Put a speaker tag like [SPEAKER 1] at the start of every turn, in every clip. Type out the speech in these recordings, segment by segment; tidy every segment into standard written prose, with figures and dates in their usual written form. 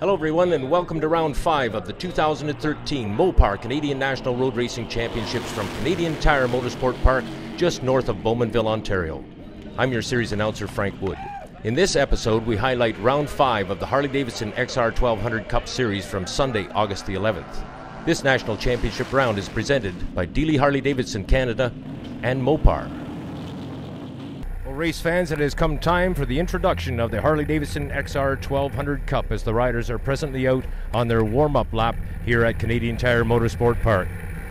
[SPEAKER 1] Hello everyone and welcome to round 5 of the 2013 Mopar Canadian National Road Racing Championships from Canadian Tire Motorsport Park just north of Bowmanville, Ontario. I'm your series announcer Frank Wood. In this episode we highlight round 5 of the Harley-Davidson XR1200 Cup Series from Sunday, August the 11th. This national championship round is presented by Dealey Harley-Davidson Canada and Mopar. Well, race fans, it has come time for the introduction of the Harley-Davidson XR1200 Cup as the riders are presently out on their warm-up lap here at Canadian Tire Motorsport Park.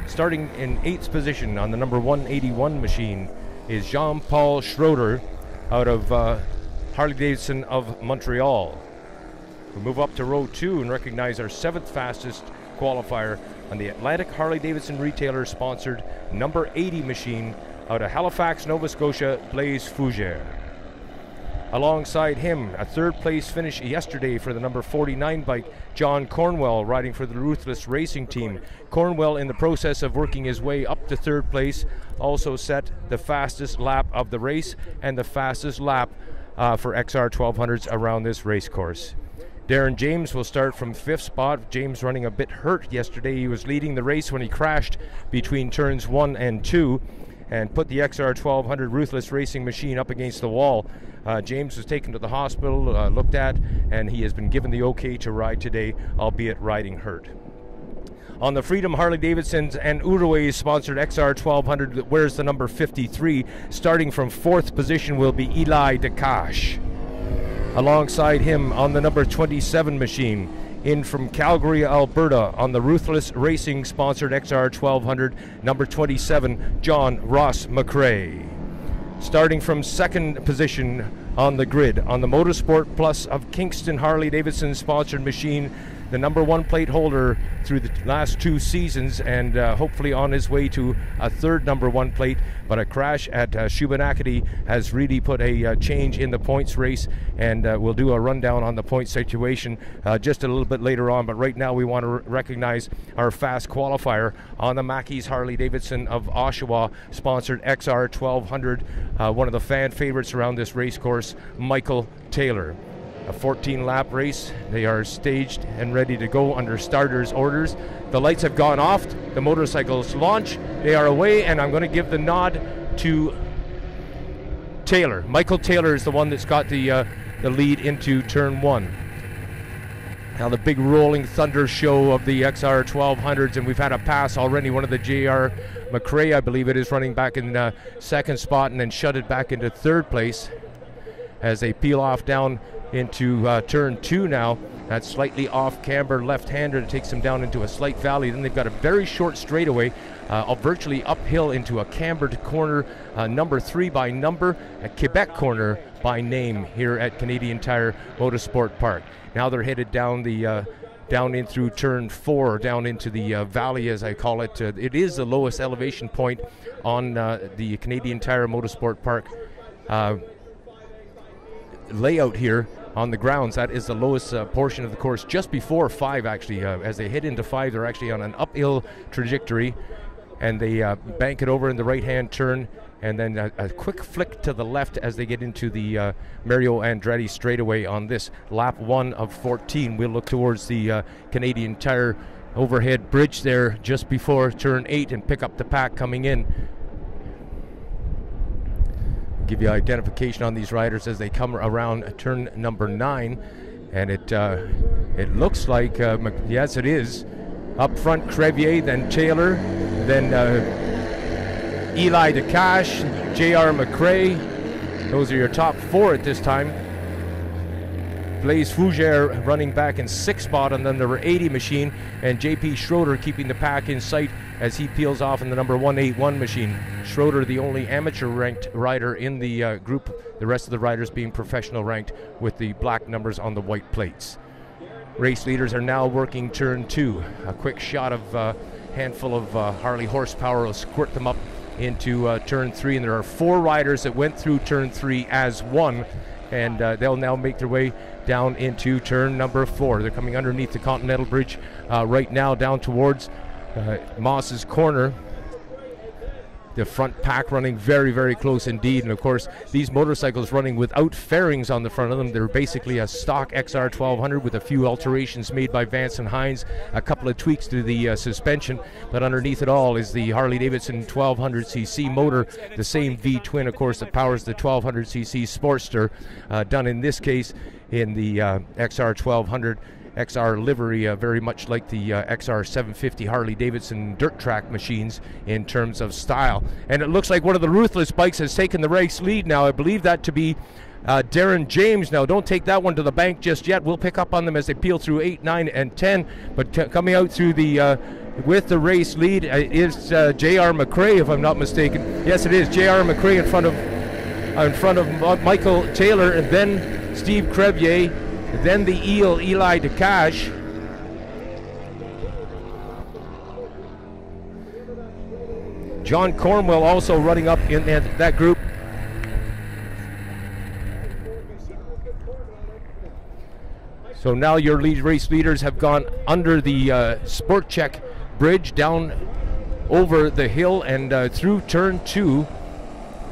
[SPEAKER 1] Starting in 8th position on the number 181 machine is Jean-Paul Schroeder out of Harley-Davidson of Montreal. We move up to row 2 and recognize our 7th fastest qualifier on the Atlantic Harley-Davidson retailer sponsored number 80 machine out of Halifax, Nova Scotia, Blaise Fougere. Alongside him, a 3rd place finish yesterday for the number 49 bike, John Cornwell, riding for the Ruthless Racing Team. Cornwell, in the process of working his way up to 3rd place, also set the fastest lap of the race and the fastest lap for XR1200s around this race course. Darren James will start from 5th spot. James running a bit hurt yesterday. He was leading the race when he crashed between turns 1 and 2 and put the XR1200 Ruthless Racing machine up against the wall. James was taken to the hospital, looked at, and he has been given the okay to ride today, albeit riding hurt. On the Freedom Harley-Davidson's and Uruguay's sponsored XR1200 that wears the number 53, starting from 4th position will be Eli DeCache. Alongside him on the number 27 machine, in from Calgary, Alberta, on the Ruthless Racing sponsored XR1200, number 27, John Ross McRae. Starting from 2nd position on the grid, on the Motorsport Plus of Kingston Harley-Davidson sponsored machine, the number 1 plate holder through the last 2 seasons and hopefully on his way to a 3rd number 1 plate, but a crash at Shubenacadie has really put a change in the points race, and we'll do a rundown on the point situation just a little bit later on. But right now we want to recognize our fast qualifier on the Mackey's Harley-Davidson of Oshawa sponsored XR1200, one of the fan favorites around this race course, Michael Taylor. A 14-lap race. They are staged and ready to go under starters' orders. The lights have gone off. The motorcycles launch. They are away, and I'm going to give the nod to Taylor. Michael Taylor is the one that's got the lead into turn 1. Now the big rolling thunder show of the XR1200s, and we've had a pass already. One of the J.R. McRae, I believe it is, running back in 2nd spot and then shut it back into 3rd place as they peel off down into turn 2 now. That's slightly off camber left-hander that takes them down into a slight valley. Then they've got a very short straightaway, virtually uphill into a cambered corner, number 3 by number, a Quebec corner by name here at Canadian Tire Motorsport Park. Now they're headed down the down in through turn 4, down into the valley, as I call it. It is the lowest elevation point on the Canadian Tire Motorsport Park layout here on the grounds. That is the lowest portion of the course, just before 5 actually. As they head into 5, they're actually on an uphill trajectory, and they bank it over in the right-hand turn, and then a quick flick to the left as they get into the Mario Andretti straightaway on this lap 1 of 14. We'll look towards the Canadian Tire overhead bridge there just before turn 8 and pick up the pack coming in. Give you identification on these riders as they come around turn number 9, and it looks like yes, it is up front Crevier, then Taylor, then Eli DeCache, J.R. McRae. Those are your top 4 at this time. Blaise Fougere running back in 6th spot on the number 80 machine, and J.P. Schroeder keeping the pack in sight as he peels off in the number 181 machine. Schroeder, the only amateur-ranked rider in the group, the rest of the riders being professional-ranked with the black numbers on the white plates. Race leaders are now working turn 2. A quick shot of a handful of Harley horsepower will squirt them up into turn 3, and there are 4 riders that went through turn 3 as one, and they'll now make their way down into turn number 4. They're coming underneath the Continental Bridge right now down towards Moss's Corner. the front pack running very, very close indeed. And of course, these motorcycles running without fairings on the front of them. They're basically a stock XR1200 with a few alterations made by Vance and Hines, a couple of tweaks to the suspension, but underneath it all is the Harley-Davidson 1200cc motor, the same V-twin, of course, that powers the 1200cc Sportster, done in this case in the XR1200 XR livery, very much like the XR750 Harley-Davidson dirt track machines in terms of style. And it looks like one of the Ruthless bikes has taken the race lead now. I believe that to be Darren James. Now, don't take that one to the bank just yet. We'll pick up on them as they peel through 8, 9, and 10. But coming out through the with the race lead is J.R. McRae, if I'm not mistaken. Yes, it is J.R. McRae in front of Michael Taylor, and then Steve Crevier, then the eel Eli DeCache. John Cornwell also running up in that group. So now your race leaders have gone under the Sport Check bridge, down over the hill and through turn 2,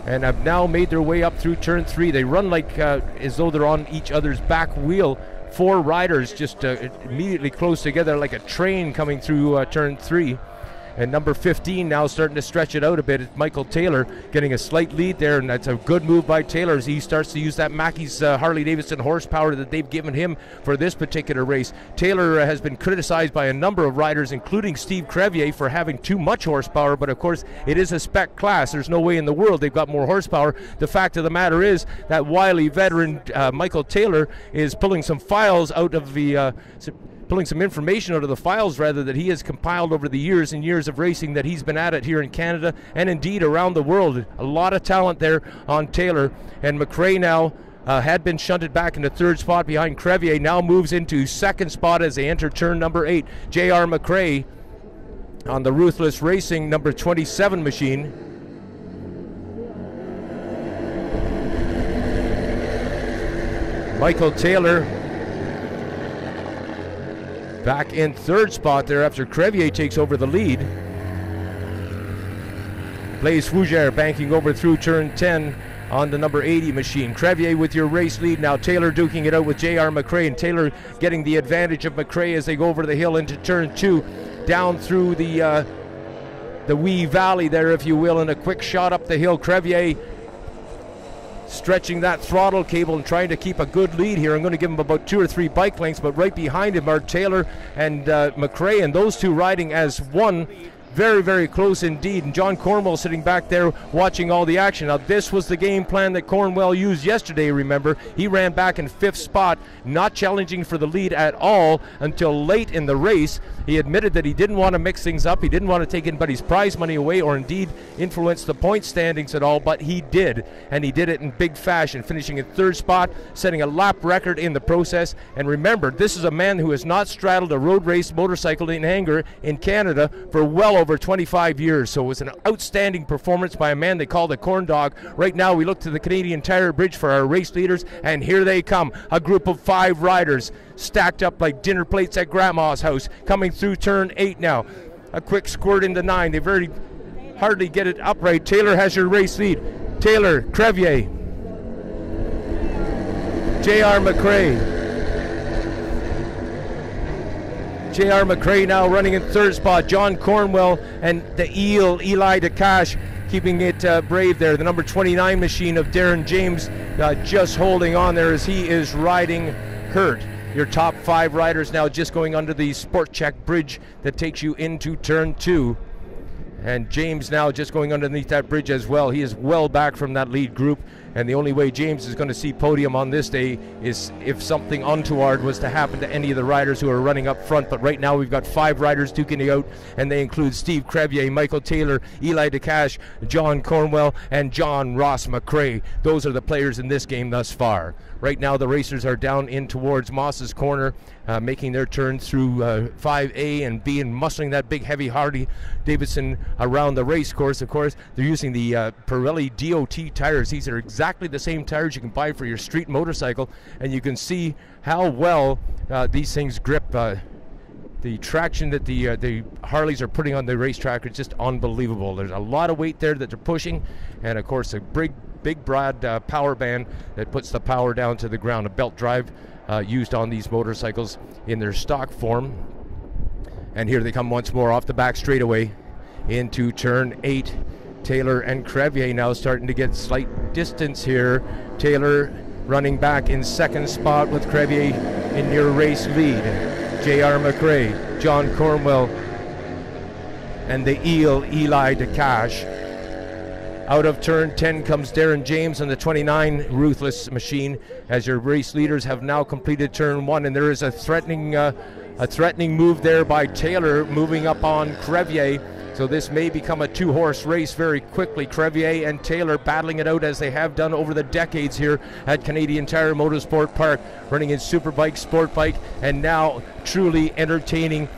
[SPEAKER 1] and have now made their way up through turn 3. They run like as though they're on each other's back wheel. 4 riders just immediately close together like a train coming through turn 3. And number 15 now starting to stretch it out a bit. It's Michael Taylor getting a slight lead there, and that's a good move by Taylor as he starts to use that Mackey's Harley-Davidson horsepower that they've given him for this particular race. Taylor has been criticized by a number of riders, including Steve Crevier, for having too much horsepower, but of course it is a spec class. There's no way in the world they've got more horsepower. The fact of the matter is that wily veteran Michael Taylor is pulling some files out of the pulling some information out of the files rather that he has compiled over the years and years of racing that he's been at it here in Canada and indeed around the world. A lot of talent there on Taylor. And McRae now had been shunted back into 3rd spot behind Crevier, now moves into 2nd spot as they enter turn number 8. J.R. McRae on the Ruthless Racing number 27 machine. Michael Taylor back in 3rd spot there after Crevier takes over the lead. Blaise Fougère banking over through turn 10 on the number 80 machine. Crevier with your race lead now. Taylor duking it out with J.R. McRae, and Taylor getting the advantage of McRae as they go over the hill into turn 2, down through the wee valley there, if you will, and a quick shot up the hill. Crevier stretching that throttle cable and trying to keep a good lead here. I'm going to give him about 2 or 3 bike lengths, but right behind him are Taylor and McRae, and those two riding as one. Very, very close indeed. And John Cornwell sitting back there watching all the action. Now, this was the game plan that Cornwell used yesterday, remember. He ran back in 5th spot, not challenging for the lead at all until late in the race. He admitted that he didn't want to mix things up. He didn't want to take anybody's prize money away or indeed influence the point standings at all, but he did. And he did it in big fashion, finishing in 3rd spot, setting a lap record in the process. And remember, this is a man who has not straddled a road race motorcycle in anger in Canada for well over 25 years. So it was an outstanding performance by a man they call the Corn Dog. Right now we look to the Canadian Tire Bridge for our race leaders, and here they come. A group of 5 riders stacked up like dinner plates at Grandma's house, coming through turn 8 now. A quick squirt into 9. They very hardly get it upright. Taylor has your race lead. Taylor, Crevier, J.R. McRae. J.R. McRae now running in 3rd spot. John Cornwell and the eel Eli DeCache keeping it brave there. The number 29 machine of Darren James just holding on there as he is riding hurt. Your top 5 riders now just going under the Sport Check bridge that takes you into turn 2. And James now just going underneath that bridge as well. He is well back from that lead group, and the only way James is going to see podium on this day is if something untoward was to happen to any of the riders who are running up front. But right now we've got 5 riders duking it out, and they include Steve Crevier, Michael Taylor, Eli DeCache, John Cornwell, and John Ross McRae. Those are the players in this game thus far. Right now the racers are down in towards Moss's Corner, making their turn through 5A and B and muscling that big heavy Harley-Davidson around the race course. Of course, they're using the Pirelli DOT tires. These are exactly the same tires you can buy for your street motorcycle, and you can see how well these things grip. The traction that the Harleys are putting on the racetrack is just unbelievable. There's a lot of weight there that they're pushing, and of course a big broad power band that puts the power down to the ground. A belt drive used on these motorcycles in their stock form. And here they come once more off the back straightaway into turn 8. Taylor and Crevier now starting to get slight distance here. Taylor running back in second spot with Crevier in near race lead. J.R. McRae, John Cornwell, and the eel Eli DeCash. Out of turn 10 comes Darren James on the 29 Ruthless machine, as your race leaders have now completed turn 1, and there is a threatening move there by Taylor, moving up on Crevier. So this may become a two-horse race very quickly. Crevier and Taylor battling it out as they have done over the decades here at Canadian Tire Motorsport Park, running in Superbike, Sport Bike, and now truly entertaining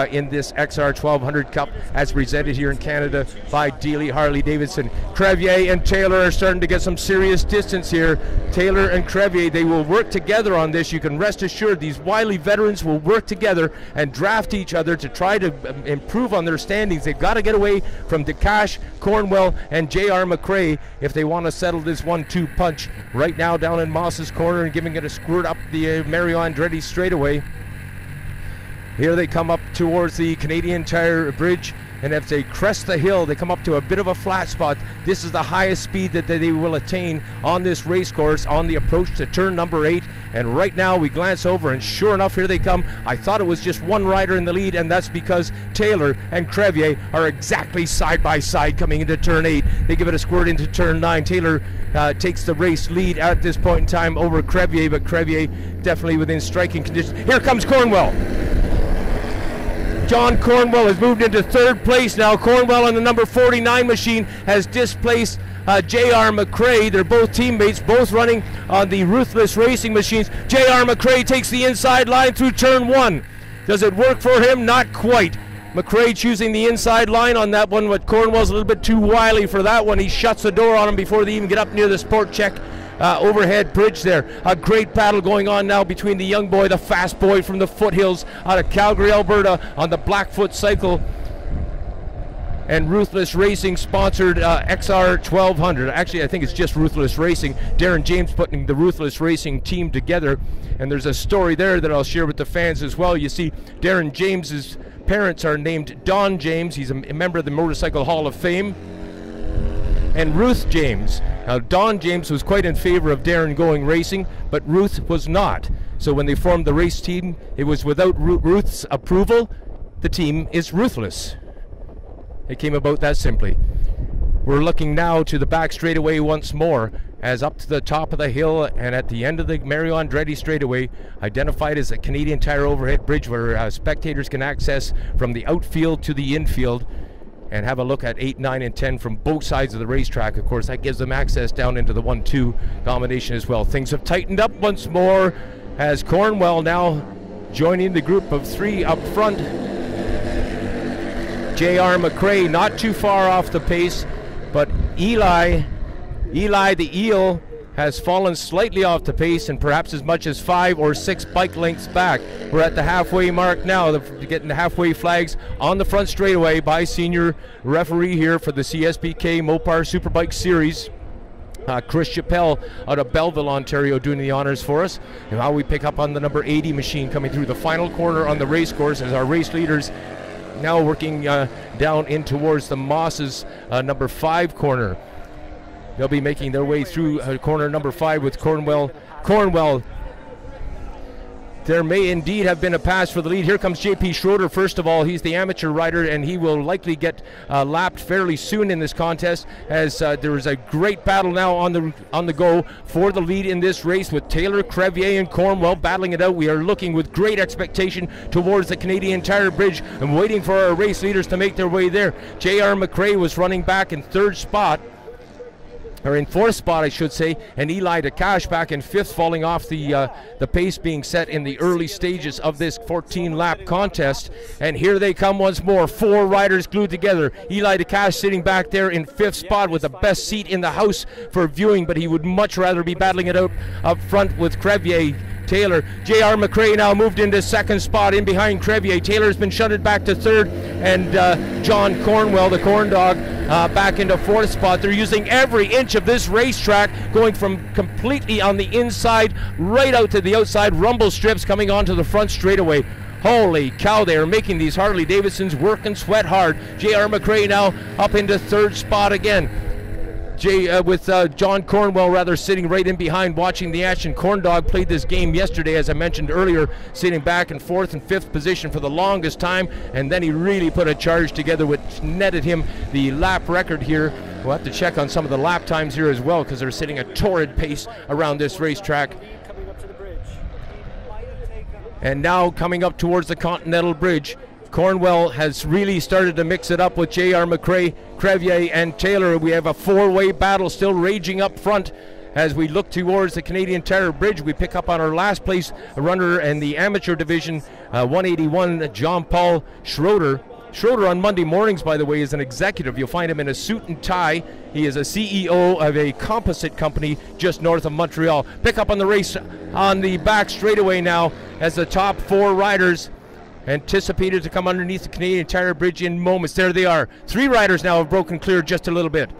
[SPEAKER 1] in this XR1200 Cup as presented here in Canada by Dealey Harley-Davidson. Crevier and Taylor are starting to get some serious distance here. Taylor and Crevier, they will work together on this. You can rest assured these wily veterans will work together and draft each other to try to improve on their standings. They've got to get away from DeCash, Cornwell, and J.R. McRae if they want to settle this 1-2 punch right now down in Moss's corner and giving it a squirt up the Mario Andretti straightaway. Here they come up towards the Canadian Tire Bridge, and as they crest the hill, they come up to a bit of a flat spot. This is the highest speed that they will attain on this race course on the approach to turn number 8. And right now we glance over, and sure enough, here they come. I thought it was just one rider in the lead, and that's because Taylor and Crevier are exactly side by side coming into turn 8. They give it a squirt into turn 9. Taylor takes the race lead at this point in time over Crevier, but Crevier definitely within striking conditions. Here comes Cornwell. John Cornwell has moved into third place now. Cornwell on the number 49 machine has displaced J.R. McRae. They're both teammates, both running on the Ruthless Racing machines. J.R. McRae takes the inside line through turn 1. Does it work for him? Not quite. McRae choosing the inside line on that one, but Cornwell's a little bit too wily for that one. He shuts the door on him before they even get up near the Sport Check overhead bridge there. A great battle going on now between the young boy, the fast boy from the foothills out of Calgary, Alberta, on the Blackfoot cycle, and Ruthless Racing sponsored XR1200. Actually, I think it's just Ruthless Racing. Darren James putting the Ruthless Racing team together, and there's a story there that I'll share with the fans as well. You see, Darren James's parents are named Don James. He's a member of the Motorcycle Hall of Fame, and Ruth James. Now, Don James was quite in favor of Darren going racing, but Ruth was not. So when they formed the race team, it was without Ruth's approval. The team is Ruthless. It came about that simply. We're looking now to the back straightaway once more, as up to the top of the hill and at the end of the Mario Andretti straightaway, identified as a Canadian Tire overhead bridge where spectators can access from the outfield to the infield and have a look at 8, 9, and 10 from both sides of the racetrack. Of course, that gives them access down into the 1-2 combination as well. Things have tightened up once more as Cornwell now joining the group of 3 up front. J.R. McRae not too far off the pace, but Eli the eel has fallen slightly off the pace and perhaps as much as 5 or 6 bike lengths back. We're at the halfway mark now, getting the halfway flags on the front straightaway by senior referee here for the Csbk Mopar Superbike Series. Chris Chappelle out of Belleville, Ontario, doing the honors for us. And now we pick up on the number 80 machine coming through the final corner on the race course as our race leaders now working down in towards the Moss's number 5 corner. They'll be making their way through corner number 5 with Cornwell. There may indeed have been a pass for the lead. Here comes JP Schroeder. First of all, he's the amateur rider, and he will likely get lapped fairly soon in this contest, as there is a great battle now on the go for the lead in this race with Taylor, Crevier, and Cornwell battling it out. We are looking with great expectation towards the Canadian Tire Bridge and waiting for our race leaders to make their way there. J.R. McRae was running back in 3rd spot, or in 4th spot, I should say, and Eli DeCash back in 5th, falling off the pace being set in the early stages of this 14-lap contest. And here they come once more, 4 riders glued together. Eli DeCash sitting back there in 5th spot with the best seat in the house for viewing, but he would much rather be battling it out up front with Crevier. Taylor. J.R. McRae now moved into second spot in behind Crevier. Taylor's been shunted back to third, and John Cornwell, the corn dog, back into fourth spot. They're using every inch of this racetrack, going from completely on the inside right out to the outside. Rumble strips coming onto the front straightaway. Holy cow, they are making these Harley-Davidsons work and sweat hard. J.R. McRae now up into third spot again. With John Cornwell sitting right in behind watching the action. Corn Dog played this game yesterday, as I mentioned earlier, sitting back in fourth and fifth position for the longest time, and then he really put a charge together which netted him the lap record here. We'll have to check on some of the lap times here as well, because they're sitting a torrid pace around this racetrack. And now coming up towards the Continental Bridge, Cornwell has really started to mix it up with J.R. McRae, Crevier, and Taylor. We have a four-way battle still raging up front as we look towards the Canadian Tire Bridge. We pick up on our last place runner in the amateur division, 181, John Paul Schroeder. Schroeder on Monday mornings, by the way, is an executive. You'll find him in a suit and tie. He is a CEO of a composite company just north of Montreal. Pick up on the race on the back straightaway now as the top four riders anticipated to come underneath the Canadian Tire Bridge in moments. There they are. Three riders now have broken clear just a little bit.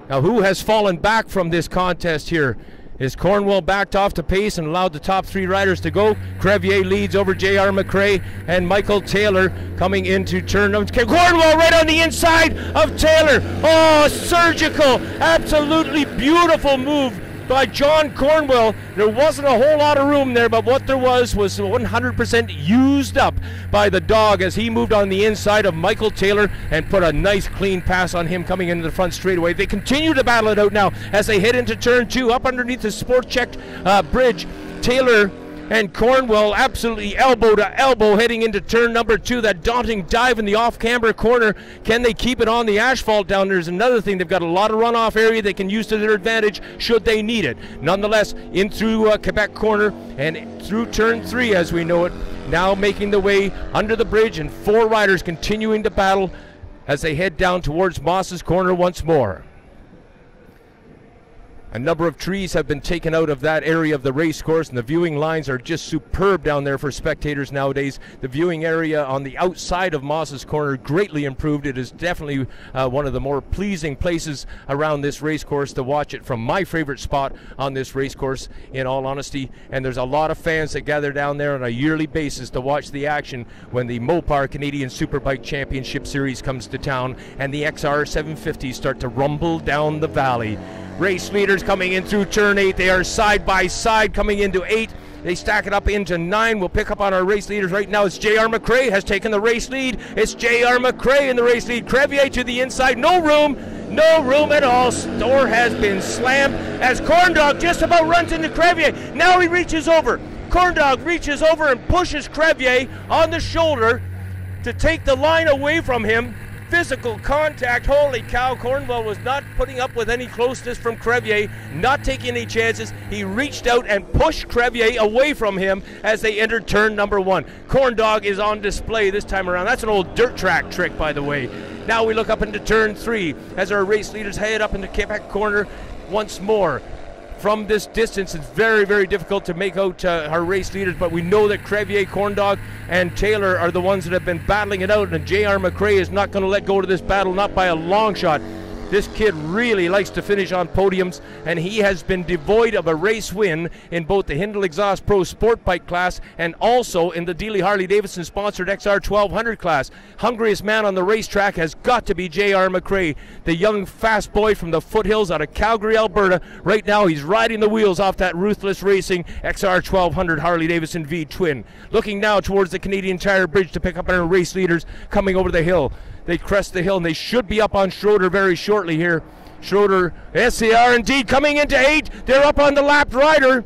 [SPEAKER 1] Now, who has fallen back from this contest here? Is Cornwell backed off the pace and allowed the top three riders to go? Crevier leads over J.R. McRae and Michael Taylor coming into turn number. Cornwell right on the inside of Taylor. Oh, surgical, absolutely beautiful move by John Cornwell. There wasn't a whole lot of room there, but what there was 100% used up by the dog as he moved on the inside of Michael Taylor and put a nice clean pass on him coming into the front straightaway. They continue to battle it out now as they head into turn two up underneath the sport checked bridge. Taylor and Cornwell absolutely elbow to elbow heading into turn number two. That daunting dive in the off-camber corner. Can they keep it on the asphalt down there is another thing. They've got a lot of runoff area they can use to their advantage should they need it. Nonetheless, in through Quebec corner and through turn three as we know it. Now making the way under the bridge, and four riders continuing to battle as they head down towards Moss's corner once more. A number of trees have been taken out of that area of the race course, and the viewing lines are just superb down there for spectators nowadays. The viewing area on the outside of Moss's corner greatly improved. It is definitely one of the more pleasing places around this race course to watch it from. My favorite spot on this race course, in all honesty. And there's a lot of fans that gather down there on a yearly basis to watch the action when the Mopar Canadian Superbike Championship Series comes to town and the XR750s start to rumble down the valley. Race leaders coming in through turn 8. They are side by side coming into 8. They stack it up into 9. We'll pick up on our race leaders right now. It's J.R. McRae has taken the race lead. It's J.R. McRae in the race lead. Crevier to the inside. No room at all. Door has been slammed as Corn Dog just about runs into Crevier. Now he reaches over. Corn Dog reaches over and pushes Crevier on the shoulder to take the line away from him. Physical contact. Holy cow, Cornwell was not putting up with any closeness from Crevier, not taking any chances. He reached out and pushed Crevier away from him as they entered turn number 1. Corn Dog is on display this time around. That's an old dirt track trick, by the way. Now we look up into turn 3 as our race leaders head up into Quebec corner once more. From this distance, it's very, very difficult to make out our race leaders, but we know that Crevier, Corn Dog, and Taylor are the ones that have been battling it out, and J.R. McRae is not going to let go of this battle, not by a long shot. This kid really likes to finish on podiums, and he has been devoid of a race win in both the Hindle Exhaust Pro Sport Bike class and also in the Dealey Harley-Davidson sponsored XR1200 class. Hungriest man on the racetrack has got to be J.R. McRae, the young fast boy from the foothills out of Calgary, Alberta. Right now he's riding the wheels off that Ruthless Racing XR1200 Harley-Davidson V twin. Looking now towards the Canadian Tire Bridge to pick up our race leaders coming over the hill. They crest the hill, and they should be up on Schroeder very shortly here. Schroeder, yes, they are indeed coming into 8. They're up on the lapped rider.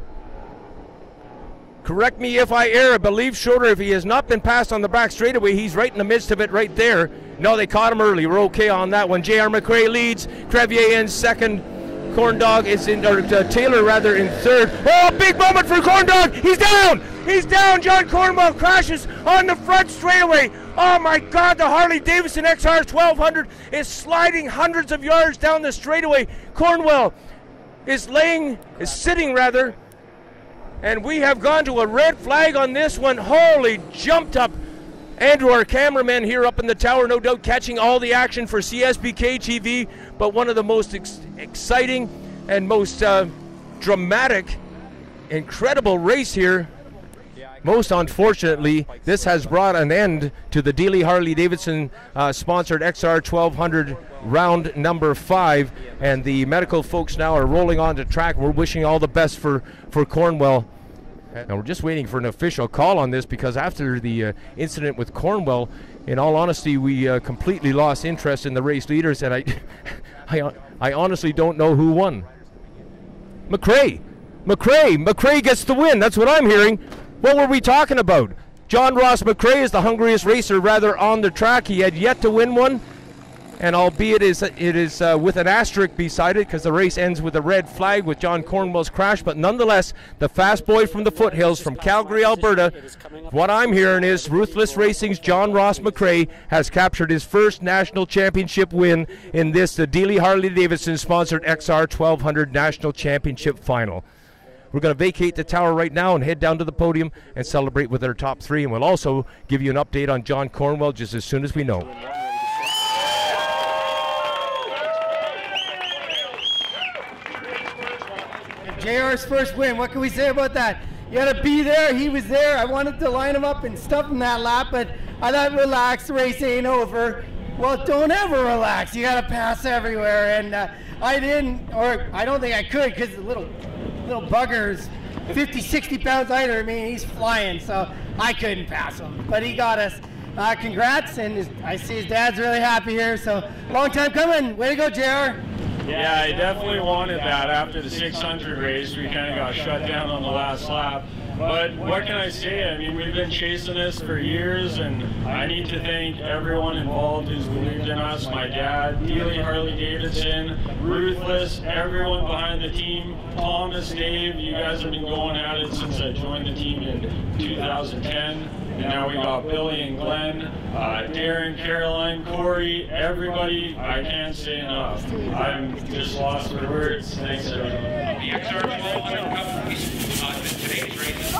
[SPEAKER 1] Correct me if I err. I believe Schroeder, if he has not been passed on the back straightaway, he's right in the midst of it right there. No, they caught him early. We're okay on that one. J.R. McRae leads. Crevier in second. Corn Dog is in, or Taylor rather, in third. Oh, big moment for Corn Dog. He's down. He's down. John Cornwell crashes on the front straightaway. Oh my God, the Harley-Davidson XR1200 is sliding hundreds of yards down the straightaway. Cornwell is sitting, And we have gone to a red flag on this one. Holy, jumped up. Andrew, our cameraman here up in the tower, no doubt catching all the action for Csbk TV, but one of the most exciting and most dramatic, incredible race here. Most unfortunately, this has brought an end to the Dealey Harley-Davidson sponsored XR1200 round number 5, and the medical folks now are rolling on to track. We're wishing all the best for Cornwell. And we're just waiting for an official call on this, because after the incident with Cornwell, in all honesty, we completely lost interest in the race leaders, and I honestly don't know who won. McRae gets the win. That's what I'm hearing. What were we talking about? John Ross McRae is the hungriest racer rather on the track. He had yet to win one, and albeit it is with an asterisk beside it, because the race ends with a red flag with John Cornwell's crash, but nonetheless, the fast boy from the foothills from Calgary, Alberta, what I'm hearing is Ruthless Racing's John Ross McRae has captured his first national championship win in this, the Dealey Harley-Davidson sponsored XR1200 National Championship Final. We're going to vacate the tower right now and head down to the podium and celebrate with our top 3, and we'll also give you an update on John Cornwell just as soon as we know.
[SPEAKER 2] JR's first win, what can we say about that? You had to be there, he was there. I wanted to line him up and stuff him that lap, but I thought, relax, the race ain't over. Well, don't ever relax, you got to pass everywhere, and I didn't, or I don't think I could, because the little bugger's 50, 60 pounds lighter. I mean, he's flying, so I couldn't pass him. But he got us. Congrats, and I see his dad's really happy here, so long time coming. Way to go, JR.
[SPEAKER 3] Yeah, I definitely wanted that. After the 600 race, we kind of got shut down on the last lap. But what can I say? I mean, we've been chasing this for years, and I need to thank everyone involved who's believed in us. My dad, Dealey Harley-Davidson, Ruthless, everyone behind the team, Thomas, Dave, you guys have been going at it since I joined the team in 2010. And now we got Billy and Glenn, Darren, Caroline, Corey, everybody. I can't say enough. I'm just lost for words. Thanks, everyone.
[SPEAKER 4] The XR1200 Cup, today's race.